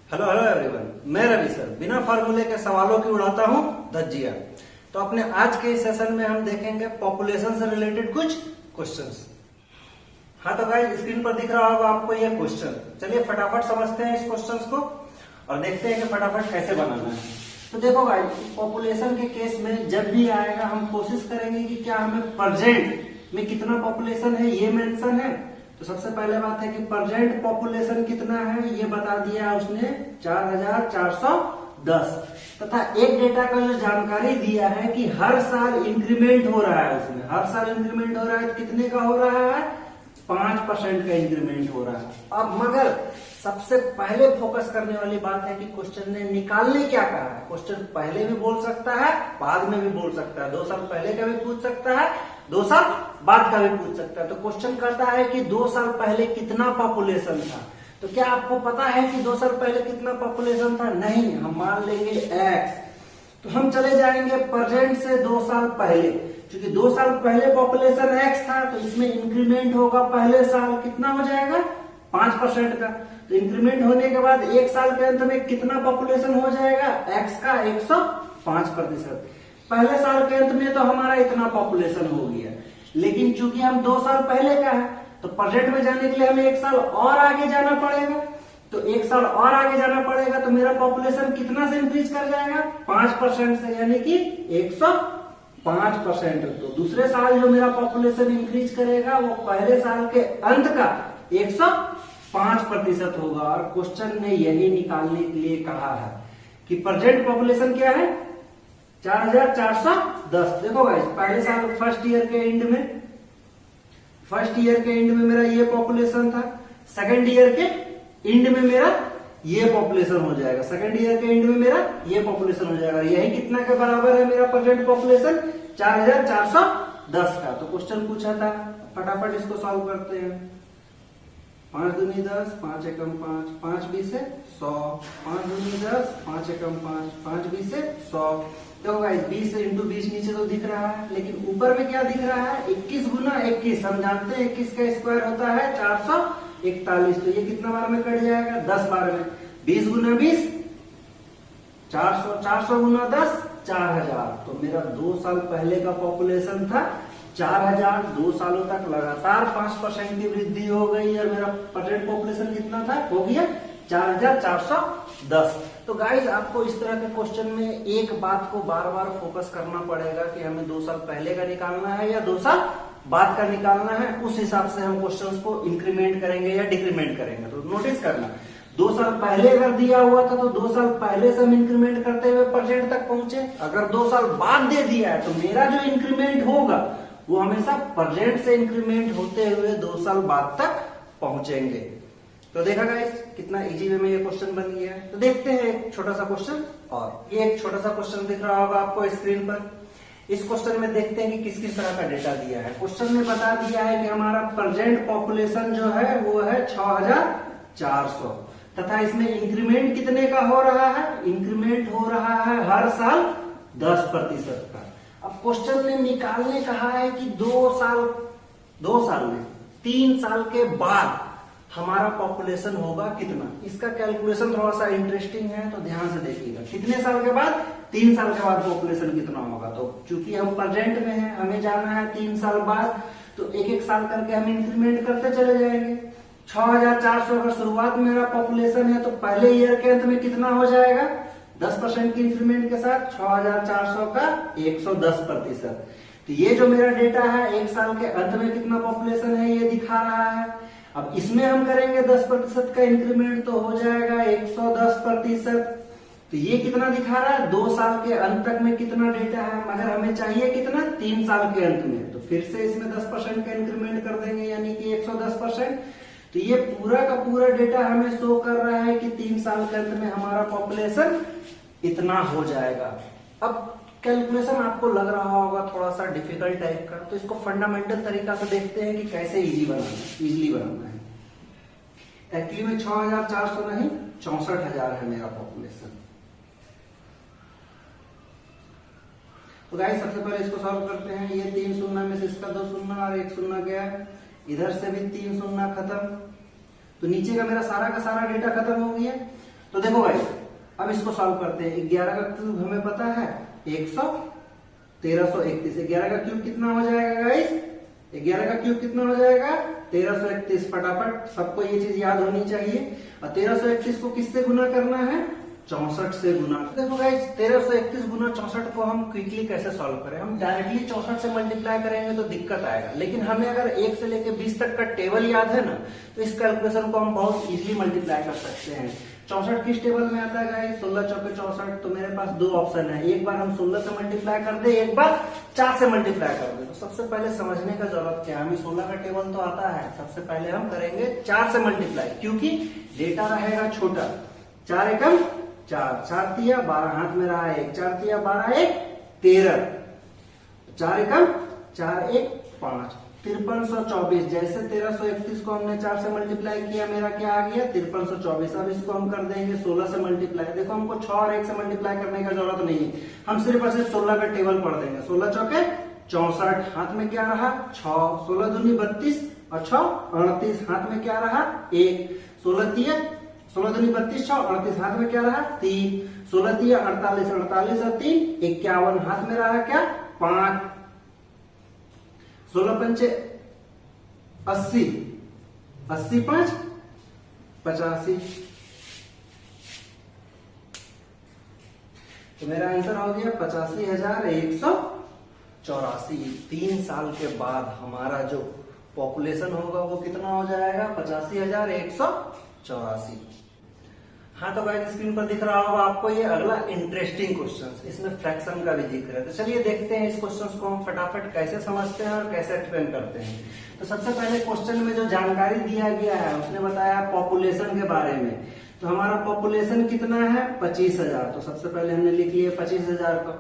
Hello hello everyone, मैं Ravi sir बिना फार्मूले के सवालों की उड़ाता हूं धज्जियां। तो अपने आज के सेशन में हम देखेंगे पॉपुलेशन से रिलेटेड कुछ क्वेश्चंस। हाँ तो गाइस, स्क्रीन पर दिख रहा होगा आपको ये क्वेश्चन। चलिए फटाफट समझते हैं इस क्वेश्चंस को और देखते हैं कि फटाफट कैसे बनाना है। तो देखो गाइस, पॉपुलेशन के केस में जब भी आएगा हम कोशिश करेंगे कि क्या हमें प्रेजेंट में कितना पॉपुलेशन है ये मेंशन है। तो सबसे पहले बात है कि प्रेजेंट पॉपुलेशन कितना है ये बता दिया उसने 4410 तथा एक डेटा का जो जानकारी दिया है कि हर साल इंक्रीमेंट हो रहा है। उसमें हर साल इंक्रीमेंट हो रहा है। तो कितने का हो रहा है? 5% का इंक्रीमेंट हो रहा है। अब मगर सबसे पहले फोकस करने वाली बात है कि क्वेश्चन ने निकालने क्या कहा है। क्वेश्चन पहले भी बोल सकता है, बाद में भी बोल सकता है, 2 साल पहले का भी पूछ सकता है, 2 साल बाद का भी पूछ सकता है। तो क्वेश्चन कहता है कि 2 साल पहले कितना पॉपुलेशन था। तो क्या आपको पता है कि 2 साल पहले कितना पॉपुलेशन था? नहीं। हम मान लेंगे x। तो हम चले जाएंगे प्रेजेंट से 2 साल पहले। क्योंकि 2 साल पहले पॉपुलेशन x था तो इसमें इंक्रीमेंट होगा पहले साल। कितना हो जाएगा? 5% का। तो इंक्रीमेंट होने के बाद 1 साल के अंत में कितना पॉपुलेशन हो जाएगा? x का 105%। पहले साल के अंत में तो हमारा इतना पॉपुलेशन हो गया। लेकिन चूंकि हम 2 साल पहले का है तो प्रेजेंट में जाने के लिए हमें 1 साल और आगे जाना पड़ेगा। तो 1 साल और आगे जाना पड़ेगा तो मेरा पॉपुलेशन कितना से इंक्रीज कर जाएगा? 5% से, यानी कि 105%। तो दूसरे साल जो मेरा पॉपुलेशन इंक्रीज करेगा वो पहले साल के अंत का 105% होगा। और क्वेश्चन ने यही निकालने के लिए कहा है कि प्रेजेंट पॉपुलेशन क्या है? 4410। देखो गाइस, पहले साल फर्स्ट ईयर के एंड में मेरा ये पॉपुलेशन था। सेकंड ईयर के एंड में मेरा ये पॉपुलेशन हो जाएगा। सेकंड ईयर के एंड में मेरा ये पॉपुलेशन हो जाएगा। यही कितना के बराबर है मेरा प्रेजेंट पॉपुलेशन? 4410 का। तो क्वेश्चन पूछा था, फटाफट इसको सॉल्व करते हैं। 5 दूनी 10, 5 एकम 5, 5 20 से 100, 5 दूनी 10, 5 एकम 5, 5 20 से 100। देखो गाइस, 20 इंटू 20 नीचे तो दिख रहा है, लेकिन ऊपर में क्या दिख रहा है? 21 गुना 21। हम जानते हैं 21 का स्क्वायर होता है 441। तो ये कितना बार में कट जाएगा? 10 बार में। 20 गुना 20 400, 400 गुना 10 4000। तो मेरा 2 साल पहले का पॉपुलेशन था 4000। 2 सालों तक लगातार 5% की वृद्धि हो गई और मेरा प्रेजेंट पॉपुलेशन कितना था? हो गया 4410। तो गाइज, आपको इस तरह के क्वेश्चन में एक बात को बार बार फोकस करना पड़ेगा कि हमें 2 साल पहले का निकालना है या 2 साल बाद का निकालना है। उस हिसाब से हम क्वेश्चंस को इंक्रीमेंट करेंगे या डिक्रीमेंट करेंगे। तो नोटिस करना, 2 साल पहले अगर दिया हुआ था तो 2 साल पहले से हम इंक्रीमेंट करते हुए प्रेजेंट तक पहुंचे। अगर 2 साल बाद दे दिया है तो मेरा जो इंक्रीमेंट होगा वो हमेशा प्रेजेंट से इंक्रीमेंट होते हुए 2 साल बाद तक पहुंचेंगे। तो देखा गाइस, कितना इजी वे में ये क्वेश्चन बन गया है। तो देखते हैं एक छोटा सा क्वेश्चन। और ये एक छोटा सा क्वेश्चन दिख रहा होगा आपको स्क्रीन पर। इस क्वेश्चन में देखते हैं कि किस किस तरह का डेटा दिया है। क्वेश्चन में बता दिया है कि हमारा प्रेजेंट पॉपुलेशन जो है वो है 6400 तथा इसमें इंक्रीमेंट कितने का हो रहा है? इंक्रीमेंट हो रहा है हर साल 10% का। अब क्वेश्चन ने निकालने कहा है कि 2 साल में 3 साल के बाद हमारा पॉपुलेशन होगा कितना। इसका कैलकुलेशन थोड़ा सा इंटरेस्टिंग है, तो ध्यान से देखिएगा। कितने साल के बाद? 3 साल के बाद पॉपुलेशन कितना होगा। तो चूंकि हम प्रेजेंट में हैं, हमें जाना है 3 साल बाद, तो एक एक साल करके हम इंक्रीमेंट करते चले जाएंगे। 6400 अगर शुरुआत में मेरा पॉपुलेशन है तो पहले ईयर के अंत में कितना हो जाएगा? 10% की इंक्रीमेंट के साथ 6400 का 110%। तो ये जो मेरा डेटा है 1 साल के अंत में कितना पॉपुलेशन है ये दिखा रहा है। अब इसमें हम करेंगे 10% का इंक्रीमेंट तो हो जाएगा 110%। तो ये कितना दिखा रहा है? 2 साल के अंत तक में कितना डेटा है, मगर हमें चाहिए कितना? 3 साल के अंत में। तो फिर से इसमें 10% का इंक्रीमेंट कर देंगे, यानी कि 110%। तो ये पूरा का पूरा डेटा हमें शो कर रहा है कि 3 साल के अंत में हमारा पॉपुलेशन इतना हो जाएगा। अब कैलकुलेशन आपको लग रहा होगा थोड़ा सा डिफिकल्ट टाइप का, तो इसको फंडामेंटल तरीका से देखते हैं कि कैसे इजीली बनाना है। एक्चुअली में 6400 नहीं 64000 है मेरा पॉपुलेशन। तो गाइस, सबसे पहले इसको सॉल्व करते हैं। ये 3 शून्य में से इसका 2 शून्य और 1 शून्य गया। इधर से भी 3 शून्य खत्म। तो नीचे का मेरा सारा का सारा डेटा खत्म हो गया। तो देखो भाई अब इसको सॉल्व करते हैं। 11 का क्यूब हमें पता है 100, 1331। 11 का क्यूब कितना हो जाएगा गाइस? 11 का क्यूब कितना हो जाएगा? 1331। फटाफट सबको ये चीज याद होनी चाहिए। और 1331 को किससे गुना करना है? 64 से गुना। देखो गाइस 1331 गुना 64 को हम क्विकली कैसे सॉल्व करें? हम डायरेक्टली 64 से मल्टीप्लाई करेंगे तो दिक्कत आएगा, लेकिन हमें अगर 1 से लेकर 20 तक का टेबल याद है ना, तो इस कैलकुलेशन को हम बहुत इजीली मल्टीप्लाई कर सकते हैं। 64 किस टेबल में आता है गाइस? 16 चौके 64। तो मेरे पास दो ऑप्शन है, एक बार हम 16 से मल्टीप्लाई कर दे, एक बार 4 से मल्टीप्लाई कर दे। तो सबसे पहले समझने का जरूरत क्या है, हमें 16 का टेबल तो आता है, सबसे पहले हम करेंगे 4 से मल्टीप्लाई, क्योंकि डेटा रहेगा छोटा। 4 एकम 4, 4 तिया 12, हाथ में रहा 1, 4 तिया 12, 1 13, 4 एकम 4 1 5, 5324। जैसे 1331 को हमने 4 से मल्टीप्लाई किया, मेरा क्या आ गया? 5324। अब इसको हम कर देंगे 16 से मल्टीप्लाई। देखो हमको 6 और 1 से मल्टीप्लाई करने का जरूरत नहीं है, हम सिर्फ और सिर्फ 16 का टेबल पढ़ देंगे। 16 चौके 64, हाथ में क्या रहा? 6, 16 दूनी 32 और 6 38, हाथ में क्या रहा? 1, 16 तिया 16 दूनी 32, 6 38, हाथ में क्या रहा? 3, 16 तिया 48, 48 और 3 51, हाथ में रहा क्या? 5, 16 पंचे 80, 80 5 85। तो मेरा आंसर हो गया 85,184। 3 साल के बाद हमारा जो पॉपुलेशन होगा वो कितना हो जाएगा? 85,184। हाँ तो गाइस स्क्रीन पर दिख रहा होगा आपको ये अगला इंटरेस्टिंग क्वेश्चन, इसमें फ्रैक्शन का भी जिक्र है। तो चलिए देखते हैं इस क्वेश्चन को हम फटाफट कैसे समझते हैं और कैसे एक्सप्लेन करते हैं। तो सबसे पहले क्वेश्चन में जो जानकारी दिया गया है उसने बताया पॉपुलेशन के बारे में। तो हमारा पॉपुलेशन कितना है? 25,000। तो सबसे पहले हमने लिख लिया 25,000 को।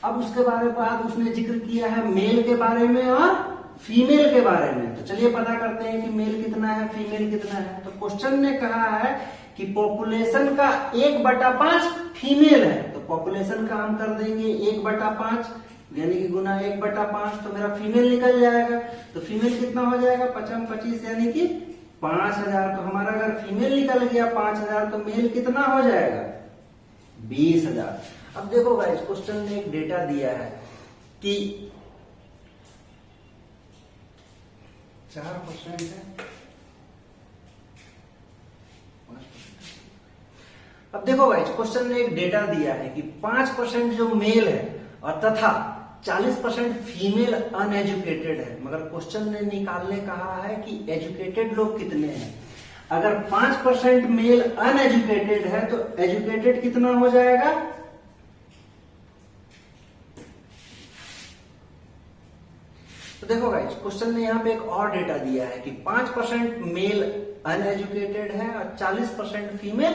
अब उसके बारे बाद उसने जिक्र किया है मेल के बारे में और फीमेल के बारे में। तो चलिए पता करते हैं कि मेल कितना है, फीमेल कितना है। तो क्वेश्चन ने कहा है कि पॉपुलेशन का 1/5 फीमेल है, तो पॉपुलेशन का हम कर देंगे 1/5 यानी कि गुना 1/5, तो मेरा फीमेल निकल जाएगा। तो फीमेल कितना हो जाएगा? 5 25 यानी कि 5000। तो हमारा अगर फीमेल निकल गया 5000 तो मेल कितना हो जाएगा? 20,000। अब देखो गाइस क्वेश्चन ने एक डेटा दिया है कि 4% है। अब देखो गाइस क्वेश्चन ने एक डेटा दिया है कि 5% जो मेल है और तथा 40% फीमेल अनएजुकेटेड है, मगर क्वेश्चन ने निकालने कहा है कि एजुकेटेड लोग कितने हैं। अगर 5% मेल अनएजुकेटेड है तो एजुकेटेड कितना हो जाएगा? तो देखो गाइस क्वेश्चन ने यहाँ पे एक और डेटा दिया है कि 5% मेल अनएजुकेटेड है और 40% फीमेल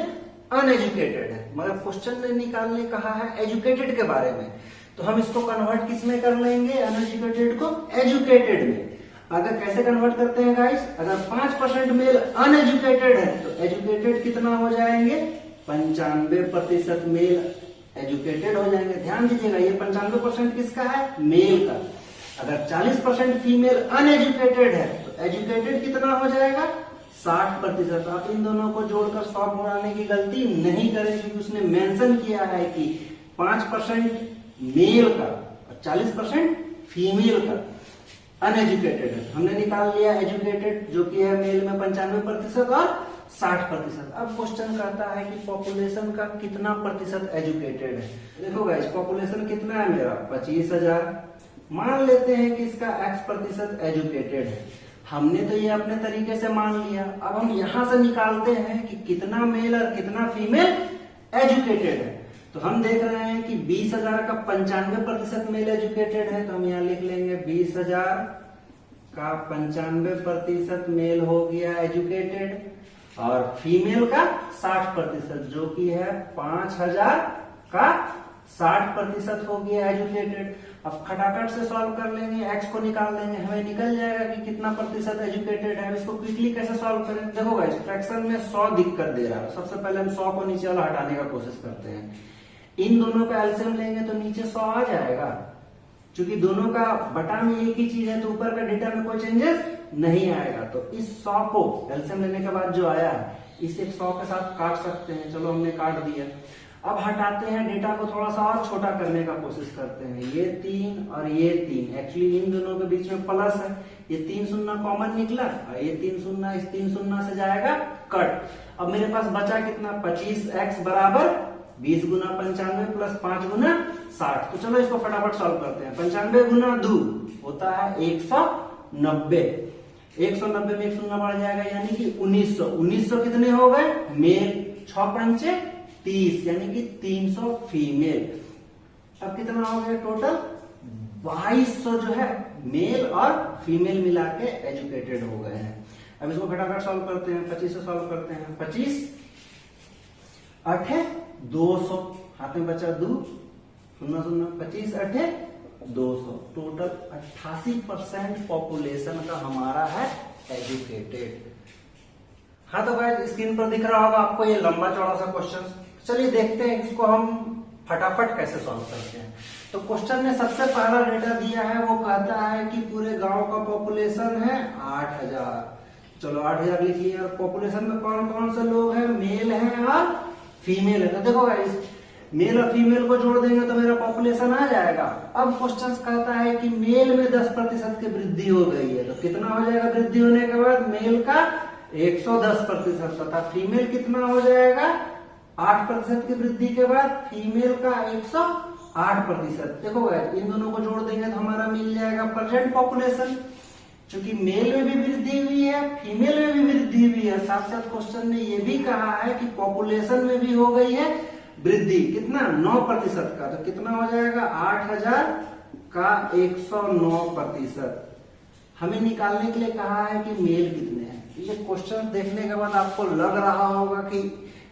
अनएजुकेटेड है, मगर क्वेश्चन ने निकालने कहा है एजुकेटेड के बारे में। तो हम इसको कन्वर्ट किस में कर लेंगे? अनएजुकेटेड को एजुकेटेड में। अगर कैसे कन्वर्ट करते हैं गाइस? अगर 5% मेल अनएजुकेटेड है तो एजुकेटेड कितना हो जाएंगे? 95% मेल एजुकेटेड हो जाएंगे। ध्यान दीजिएगा ये 95% किसका है? मेल का। अगर 40% फीमेल अनएजुकेटेड है तो एजुकेटेड कितना हो जाएगा? 60%। आप इन दोनों को जोड़कर 100 बढ़ाने की गलती नहीं करें, क्योंकि उसने मेंशन किया है कि 5% मेल का और 40% फीमेल का अनएजुकेटेड है। हमने निकाल लिया एजुकेटेड जो कि है मेल में 95% और 60%। अब क्वेश्चन कहता है कि पॉपुलेशन का कितना प्रतिशत एजुकेटेड है। देखो गाइस पॉपुलेशन कितना है मेरा? 25,000। मान लेते हैं कि इसका X% एजुकेटेड है। हमने तो ये अपने तरीके से मान लिया। अब हम यहां से निकालते हैं कि कितना मेल और कितना फीमेल एजुकेटेड है। तो हम देख रहे हैं कि 20,000 का 95% मेल एजुकेटेड है, तो हम यहाँ लिख लेंगे 20,000 का 95% मेल हो गया एजुकेटेड और फीमेल का 60% जो कि है 5,000 का 60% हो गया एजुकेटेड। अब खटाखट से सॉल्व कर लेंगे, एक्स को निकाल लेंगे, हमें निकल जाएगा कि कितना प्रतिशत एजुकेटेड है। इसको क्विकली कैसे सॉल्व करें? देखो गाइस फ्रैक्शन में 100 दिक्कत दे रहा है। सबसे पहले हम 100 को नीचे वाला हटाने का कोशिश करते हैं। इन दोनों का एलसीएम लेंगे तो नीचे 100 आ जाएगा, क्योंकि दोनों का बटा में एक ही चीज है तो ऊपर का डेटा में कोई चेंजेस नहीं आएगा। तो इस 100 को एलसीएम लेने के बाद जो आया इस 100 के साथ काट सकते हैं, चलो हमने काट दिया। अब हटाते हैं, डेटा को थोड़ा सा और छोटा करने का कोशिश करते हैं। ये 3 और ये 3, एक्चुअली इन दोनों के बीच में प्लस है, ये 3 शून्य कॉमन निकला और ये 3 शून्य इस 3 शून्य से जाएगा कट। अब मेरे पास बचा कितना, 25x बराबर 20 गुना 95 प्लस 5 गुना 60। तो चलो इसको फटाफट सॉल्व करते हैं। 95 गुना 2 होता है 190, 190 में एक शून्य बढ़ जाएगा यानी कि 1900। 1900 कितने हो गए मेल, 6 पंचे 30 यानी कि 300 फीमेल। अब कितना हो गया टोटल, 2200 जो है मेल और फीमेल मिला के एजुकेटेड हो गए हैं। अब इसको फटाफट सॉल्व करते हैं, 25 से सॉल्व करते हैं। 25 8 200, हाथ में बचा 2 0 0, 25 8 200। टोटल 88% पॉपुलेशन का हमारा है एजुकेटेड। हाँ तो गाइस स्क्रीन पर दिख रहा होगा आपको ये लंबा चौड़ा सा क्वेश्चन। चलिए देखते हैं इसको हम फटाफट कैसे सॉल्व करते हैं। तो क्वेश्चन में सबसे पहला डेटा दिया है, वो कहता है कि पूरे गांव का पॉपुलेशन है 8000। चलो 8000 लिखिए। और पॉपुलेशन में कौन कौन से लोग हैं, मेल हैं और फीमेल है। तो देखो गाइस मेल और फीमेल को जोड़ देंगे तो मेरा पॉपुलेशन आ जाएगा। अब क्वेश्चन कहता है कि मेल में 10% की वृद्धि हो गई है, तो कितना हो जाएगा वृद्धि होने के बाद, मेल का 110% तथा फीमेल कितना हो जाएगा, 8% की वृद्धि के बाद फीमेल का 108%। देखो गाइस इन दोनों को जोड़ देंगे तो हमारा मिल जाएगा प्रेजेंट पॉपुलेशन। क्योंकि मेल में भी वृद्धि हुई है, फीमेल में भी वृद्धि हुई है, साथ साथ क्वेश्चन ने ये भी कहा है कि पॉपुलेशन में भी हो गई है वृद्धि, कितना 9% का। तो कितना हो जाएगा 8000 का 109%। हमें निकालने के लिए कहा है कि मेल कितने हैं। ये क्वेश्चन देखने के बाद आपको लग रहा होगा कि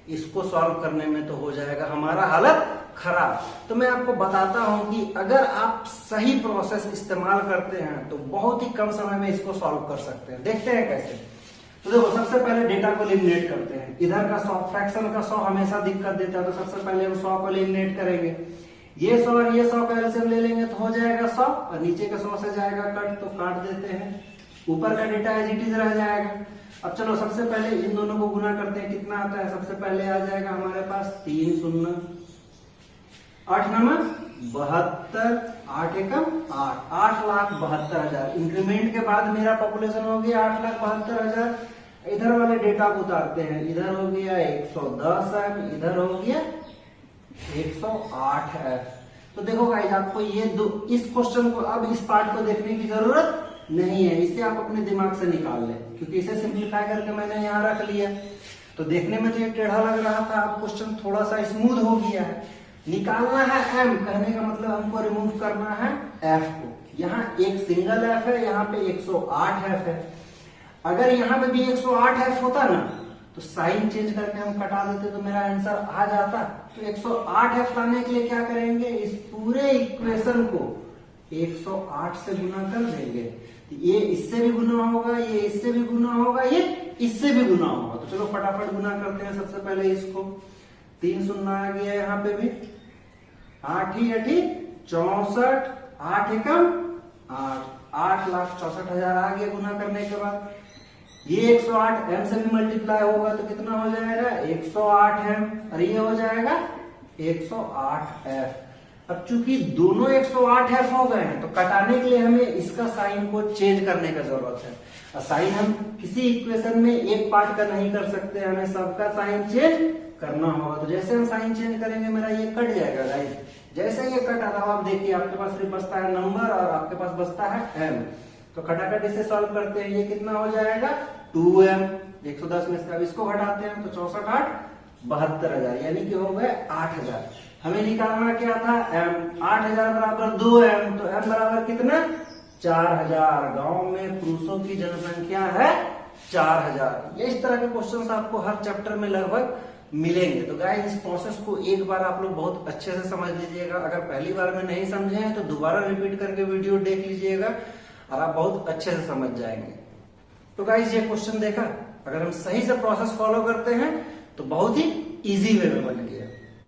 इसको सॉल्व करने में तो हो जाएगा हमारा हालत खराब। तो मैं आपको बताता हूं कि अगर आप सही प्रोसेस इस्तेमाल करते हैं तो बहुत ही कम समय में इसको सॉल्व कर सकते हैं। देखते हैं कैसे। तो देखो सबसे पहले डेटा को एलिमिनेट करते हैं। इधर का 100, फ्रैक्शन का 100 हमेशा दिक्कत देता है, तो सबसे पहले हम 100 को एलिमिनेट करेंगे। ये 100 और ये 100 का एलसीएम ले लेंगे तो हो जाएगा 100 और नीचे का 100 से जाएगा कट, तो काट देते हैं। ऊपर का डेटा एज इट इज रह जाएगा। अब चलो सबसे पहले इन दोनों को गुना करते हैं, कितना आता है। सबसे पहले आ जाएगा हमारे पास 3 शून्य, 8 नमक 72, 8 एकम 8, 8,72,000। इंक्रीमेंट के बाद मेरा पॉपुलेशन हो गया 8,72,000। इधर वाले डेटा को उतारते हैं, इधर हो गया 110 एम, इधर हो गया 108 एफ। तो देखो गाइस आपको ये दो, इस क्वेश्चन को अब इस पार्ट को देखने की जरूरत नहीं है, इसे आप अपने दिमाग से निकाल लें, क्योंकि इसे सिंप्लीफाई करके मैंने यहाँ रख लिया। तो देखने में तो ये टेढ़ा लग रहा था, अब क्वेश्चन थोड़ा सा स्मूथ हो गया है। निकालना है एम, कहने का मतलब हमको रिमूव करना है एफ को। यहाँ एक सिंगल एफ है, यहाँ पे 108 एफ है। अगर यहाँ पे भी 108 एफ होता ना तो साइन चेंज करके हम कटा देते तो मेरा आंसर आ जाता। तो 108 एफ लाने के लिए क्या करेंगे, इस पूरे इक्वेशन को 108 से गुना कर देंगे। तो ये इससे भी गुना होगा, ये इससे भी गुना होगा, ये इससे भी गुना होगा। तो चलो फटाफट गुना करते हैं। सबसे पहले इसको 3 शून्य आ गया यहाँ पे भी, 8 ही 64, 8 एकम 8, 8,64,000 आ गया गुना करने के बाद। ये 108 एम से भी मल्टीप्लाई होगा तो कितना हो जाएगा 108 एम, और ये हो जाएगा 108 एफ। अब चूंकि दोनों 108 एफ हो गए हैं तो कटाने के लिए हमें इसका साइन को चेंज करने का जरूरत है। और साइन हम किसी इक्वेशन में एक पार्ट का नहीं कर सकते, हमें सबका साइन चेंज करना होगा। तो जैसे हम साइन चेंज करेंगे मेरा ये कट जाएगा गाइस। जैसे ये कट आता है आप देखिए आपके पास सिर्फ बचता है नंबर और आपके पास बचता है एम। तो खटाखट इसे सॉल्व करते हैं, ये कितना हो जाएगा 2m, 110 में से अब इसको घटाते हैं तो 64, 8, 72,000 यानी कि हो गए 8,000। हमें निकालना क्या था m, 8,000 बराबर 2m, तो m बराबर कितना 4,000। गांव में पुरुषों की जनसंख्या है 4,000। ये इस तरह के क्वेश्चंस आपको हर चैप्टर में लगभग मिलेंगे। तो गाइस इस प्रोसेस को एक बार आप लोग बहुत अच्छे से समझ लीजिएगा। अगर पहली बार में नहीं समझे हैं तो दोबारा रिपीट करके वीडियो देख लीजिएगा और आप बहुत अच्छे से समझ जाएंगे। तो गाइस ये क्वेश्चन देखा, अगर हम सही से प्रोसेस फॉलो करते हैं तो बहुत ही इजी वे में बन गया।